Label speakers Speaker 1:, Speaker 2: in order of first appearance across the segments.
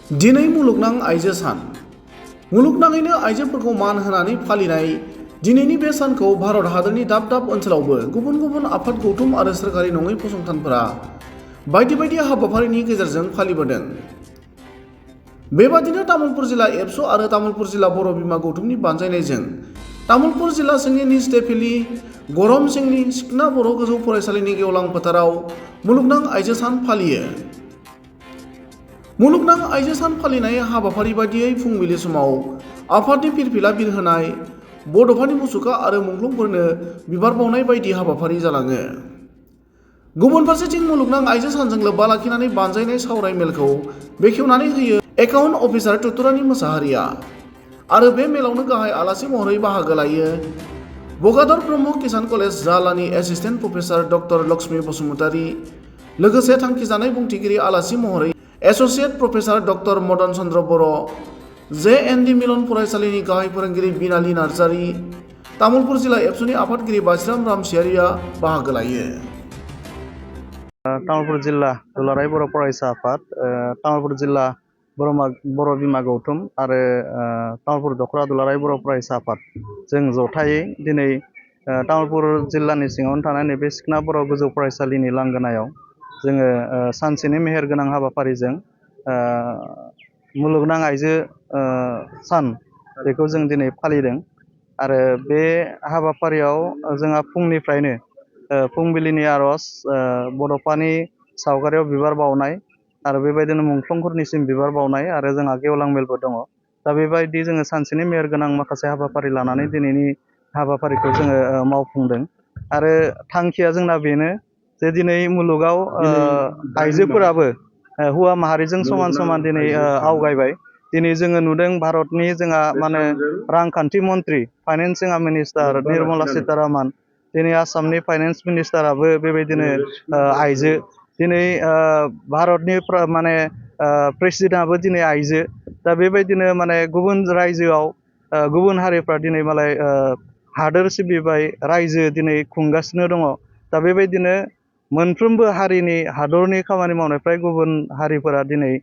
Speaker 1: दिनै मुलुगनां आइजो सान। मुलुगनाङैनो आइजोफोरखौ मान होनानै फालिनाय दिनैनि बे सानखौ भारत हादरनि दाब दाब ओनसोलावबो गुबुन गुबुन आफाद गौथुम आरो सोरखारि नङै फसंथानफोरा बायदि बायदि हाबाफारिनि गेजेरजों फालिबोदों। बेबादिनो तामुलपुर जिल्ला एबसु आरो तामुलपुर जिल्ला बर' बिमा गौथुमनि बानजायनायजों तामुलपुर जिल्ला सिंनि निजटेफिलि गरम सिंनि सिखना बर' गोजौ फरायसालिनि गेवलां फोथाराव मुलुगनां आइजो सान फालियो। मुलुगनां आइजो सान फालिनाय हाबाफारि बादियै फुंबिलि समाव आफादनि फिरफिला बिरहोनाय, बड'फानि मुसुखा आरो मुंख्लंफोरनो बिबार बावनाय बायदि हाबाफारि जालाङो। गुबुन फारसेथिं मुलुगनां आइजो सानजों लोब्बा लाखिनानै बानजायनाय सावराय मेलखौ बेखेवनानै होयो एकाउन्ट अफिसार तुतुरानि मोसाहारिया आरो बे मेलावनो गाहाय आलासि महरै बाहागो लायो बगादर ब्रह्म किसान कलेज जालानि assistant professor doctor Lakshmi Basumatary, लोगोसे थांखिजानाय बुंथिगिरि आलासि महरै associate professor doctor Madan Chandra Boro', JND Milan फरायसालिनि गाहाय फोरोंगिरि बिनालि नार्जारी, तामुलपुर जिल्ला एबसुनि आफादगिरि बासिराम रामसियारिया बाहागो लायो।
Speaker 2: तामुलपुर जिल्ला दुलाराय बर' फरायसा आफाद, तामुलपुर जिल्ला बर' बिमा गौथुम आरो तामुलपुर दख'रा दुलाराय बर' फरायसा आफाद जों जथायै दिनै तामुलपुर जिल्लानि सिङावनो थानाय नैबे सिखना बर' गोजौ फरायसालिनि लांगोनायाव जोङो सानसेनि मेहेरगोनां हाबाफारिजों मुलुगनां आइजो सान बेखौ जों दिनै फालिदों आरो बे हाबाफारियाव जोंहा फुंनिफ्रायनो फुंबिलिनि आर'ज, बड'फानि सावगारियाव बिबार बावनाय आरो बेबायदिनो मुंख्लंफोरनिसिम बिबार बावनाय आरो जोंहा गेवलां मेलबो दङ। दा बेबायदि जोङो सानसेनि मेहेरगोनां माखासे हाबाफारि लानानै दिनैनि हाबाफारिखौ जोङो मावफुंदों आरो थांखिया जोंना बेनो जे दिनै मुलुगाव आइजोफोराबो हौवा माहारिजों समान समान दिनै आवगायबाय। दिनै जोङो नुदों भारतनि जोंहा रांखान्थि मन्त्रि, फाइनेन्स जोंहा मिनिस्टार निर्मला सीतारामन, दिनै आसामनि फाइनेन्स मिनिस्टाराबो बेबायदिनो आइजो, दिनै भारतनि प्रेसिडेन्टआबो दिनै आइजो। दा बेबायदिनो गुबुन रायजोआव गुबुन हारिफ्रा दिनै हादोर सिबिबाय, रायजो दिनै खुंगासिनो दङ। दा बेबायदिनो मोनफ्रोमबो हारिनि हादरनि खामानि मावनायफ्राय गुबुन हारिफोरा दिनै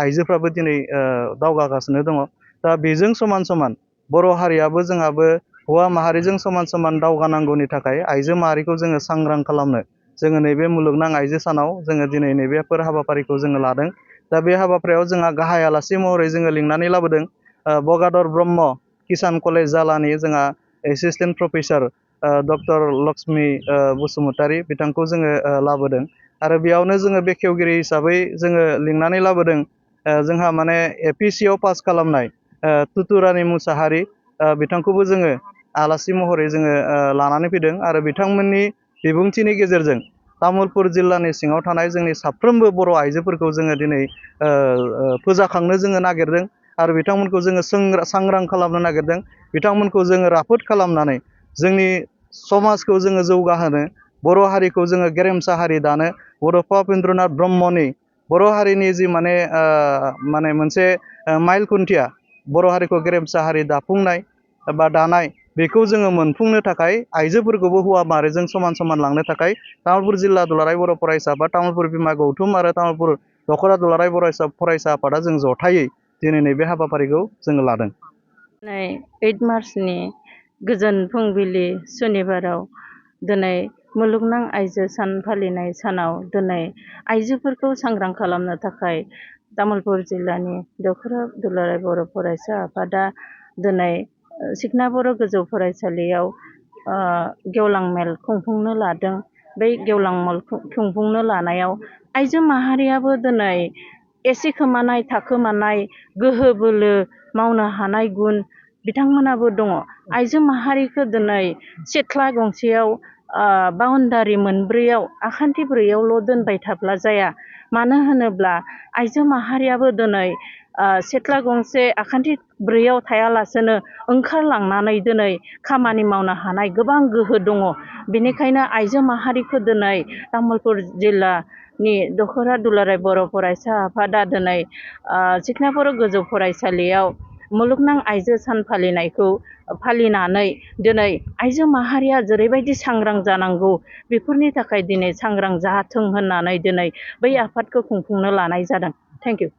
Speaker 2: आइजोफ्राबो दिनै दावगागासिनो दङ। दा बेजों समान समान बर' हारियाबो जोंहाबो हौवा माहारिजों समान समान दावगानांगौनि थाखाय आइजो माहारिखौ जोङो सांग्रां खालामनो जोङो नैबे मुलुगनां आइजो सानाव जोङो दिनै नैबेफोर हाबाफारिखौ जोङो लादों। दा बे हाबाफारियाव जोंहा गाहाय आलासि महरै जोङो लिंनानै लाबोदों बगादर ब्रह्म किसान कलेज जालानि जोंहा assistant professor doctor Lakshmi Basumatary, बिथांखौ जोङो लाबोदों आरो बेयावनो जोङो बेखेवगिरि हिसाबै जोङो लिंनानै लाबोदों जोंहा APCआव पास खालामनाय तुतुरानि मुसाहारि, बिथांखौबो जोङो आलासि महरै जोङो लानानै फैदों आरो बिथांमोननि बिबुंथिनि गेजेरजों तामुलपुर जिल्लानि सिङाव थानाय जोंनि साफ्रोमबो बर' आइजोफोरखौ जोङो दिनै फोजाखांनो जोङो नागिरदों आरो बिथांमोनखौ जोङो सांग्रां खालामनो नागिरदों। बिथांमोनखौ जोङो राफोद खालामनानै जोंनि समाजखौ जोङो जौगाहोनो, बर' हारिखौ जोङो गेरेमसा हारि दानो, बड'फा उपेन्द्रनाथ ब्रह्मनि बर' हारिनि जि मोनसे माइल खुन्थिया बर' हारिखौ गेरेमसा हारि दाफुंनाय बा दानाय, बेखौ जोङो मोनफुंनो थाखाय आइजोफोरखौबो हौवा माहारिजों समान समान लांनो थाखाय तामुलपुर जिल्ला दुलाराय बर' फरायसा आफाद, तामुलपुर बिमा गौथुम आरो तामुलपुर दख'रा दुलाराय फरायसा आफादा जों जथायै दिनै नैबे हाबाफारिखौ जोङो लादों।
Speaker 3: 8 मार्चनि गोजोन फुंबिलि सुनिबाराव दिनै मुलुगनां आइजो सान फालिनाय सानाव दिनै आइजोफोरखौ सांग्रां खालामनो थाखाय तामुलपुर जिल्लानि दख'रा दुलाराय बर' फरायसा आफादा दिनै सिखना बर' गोजौ फरायसालियाव गेवलां मेल खुंफुंनो लादों। बै गेवलां मेल खुंफुंनो लानायाव आइजो माहारियाबो दिनै एसे खोमानाय थाखोमानाय गोहो बोलो मावनो हानाय गुन बिथांमोनाबो दङ। आइजो माहारिखौ दिनै सिथ्ला गंसेयाव बाउन्डारि मोनब्रैयाव आखान्थि ब्रैयावल' दोनबाय थाब्ला जाया। मानो होनोब्ला आइजो माहारियाबो दिनै सिथ्ला गंसे आखान्थि ब्रैयाव थायालासेनो ओंखारलांनानै दिनै खामानि मावनो हानाय गोबां गोहो दङ। बेनिखायनो आइजो माहारिखौ दिनै तामुलपुर जिल्लानि दख'रा दुलाराय बर' फरायसा आफादा दिनै सिखना बर' गोजौ फरायसालियाव मुलुगनां आइजो सान फालिनायखौ फालिनानै दिनै आइजो माहारिया जेरैबायदि सांग्रां जानांगौ बेफोरनि थाखाय दिनै सांग्रां जाथों होननानै दिनै बै आफादखौ खुंफुंनो लानाय जादों। Thank you.